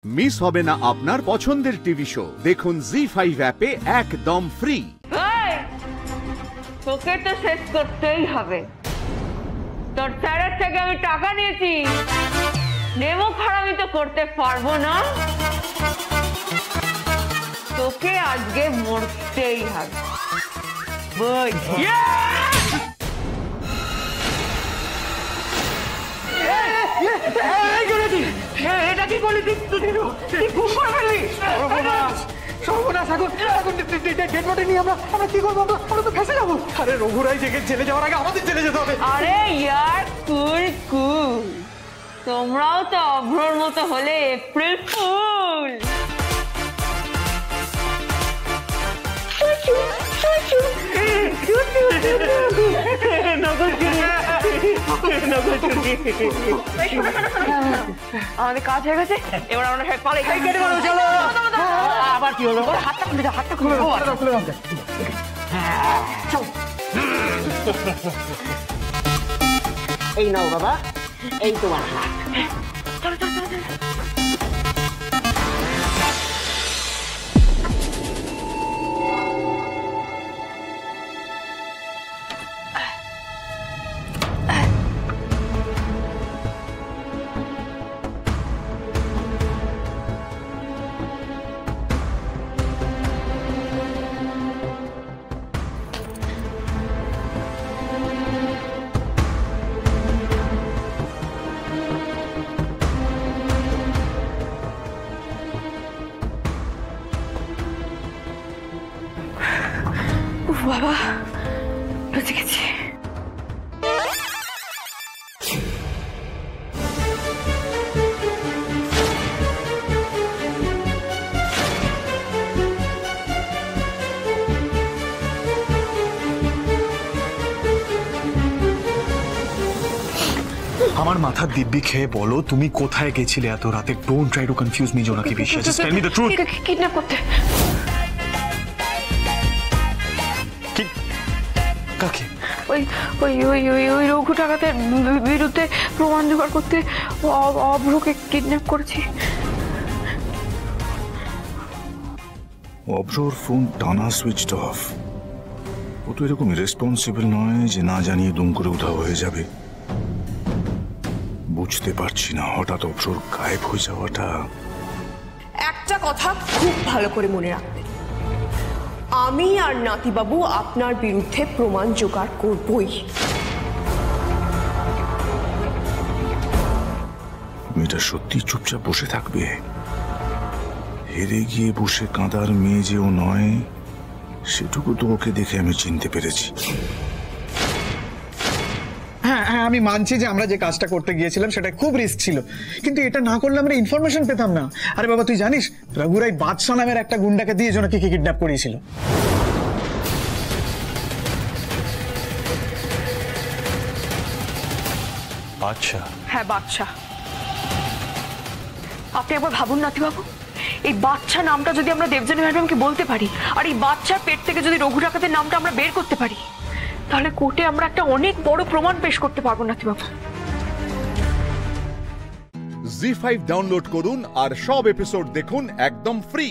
Miss হবে না আপনার পছন্দের টিভি শো। দেখুন জি5 অ্যাপে একদম ফ্রি। তোকে তো শেষ করতেই হবে। তোর স্যারের থেকে আমি টাকা নিয়েছি, নেমো খারামি তো করতে পারবো না। তোকে আজকে মরতেই হবে। এটা কি করলি? তুই খুব করে ফেললি। সর্বনাশ, এখন ডেড বডি নিয়ে আমরা কি করবো? আমরা তো ফেসে যাবো। আরে রঘুরাই জেলে যাওয়ার আগে আমাদের জেলে যেতে হবে। আরে ইয়ার কুল, তোমরাও তো অভ্রর মতো হলে এপ্রিল ফুল। আমাদের কাজ হয়ে গেছে, এবার আমরা চলো। আবার কি হলো? হাতটা খুলে দাও। এই নাও বাবা, এই তোমার হাত। বাবা বেঁচে গেছি। আমার মাথার দিব্যি খেয়ে বলো, তুমি কোথায় গেছিলে এত রাতে? Don't try to confuse me Jonaki Biswas, just tell me the truth. Kidnap করতে। কাকে? ওই রঘু ডাকাতের বিরুদ্ধে প্রমাণ জোগাড় করতে অভ্রকে কিডন্যাপ করেছি। অভ্রর ফোন টানা সুইচড অফ। ও তো এরকম রেসপন্সিবল নয় যে না জানিয়ে দুম করে উধাও হয়ে যাবে। বুঝতে পারছি না হঠাৎ অভ্রর গায়েব হয়ে যাওয়াটা। একটা কথা খুব ভালো করে মনে রাখবেন, আমি আর নাতিবাবু আপনার বিরুদ্ধে প্রমাণ জোগাড় করবই। মেয়েটা সত্যি চুপচাপ বসে থাকবে? হেরে গিয়ে বসে কাঁদার মেয়ে যে ও নয়, সেটুকু তো ওকে দেখে আমি চিনতে পেরেছি। হ্যাঁ, আমি মানছি যে আমরা যে কাজটা করতে গিয়েছিলাম সেটা খুব রিস্ক ছিল, কিন্তু এটা না করলে আমরা ইনফরমেশন পেতাম না। আরে বাবা, তুই জানিস রঘুরাই বাদশা নামের একটা গুন্ডাকে দিয়ে জোনাকিকে কিডন্যাপ করিয়েছিল। আচ্ছা। হ্যাঁ, বাদশা। আপনি একবার ভাবুন নাতিবাবু, এই বাচ্চা নামটা যদি আমরা দেবযানী ম্যাডামকে বলতে পারি, আর এই বাচ্চার পেট থেকে যদি রঘু ডাকাতের নামটা আমরা বের করতে পারি, তাহলে কোর্টে আমরা একটা অনেক বড় প্রমাণ পেশ করতে পারবো নাতিবাবু। জি5 ডাউনলোড করুন আর সব এপিসোড দেখুন একদম ফ্রি।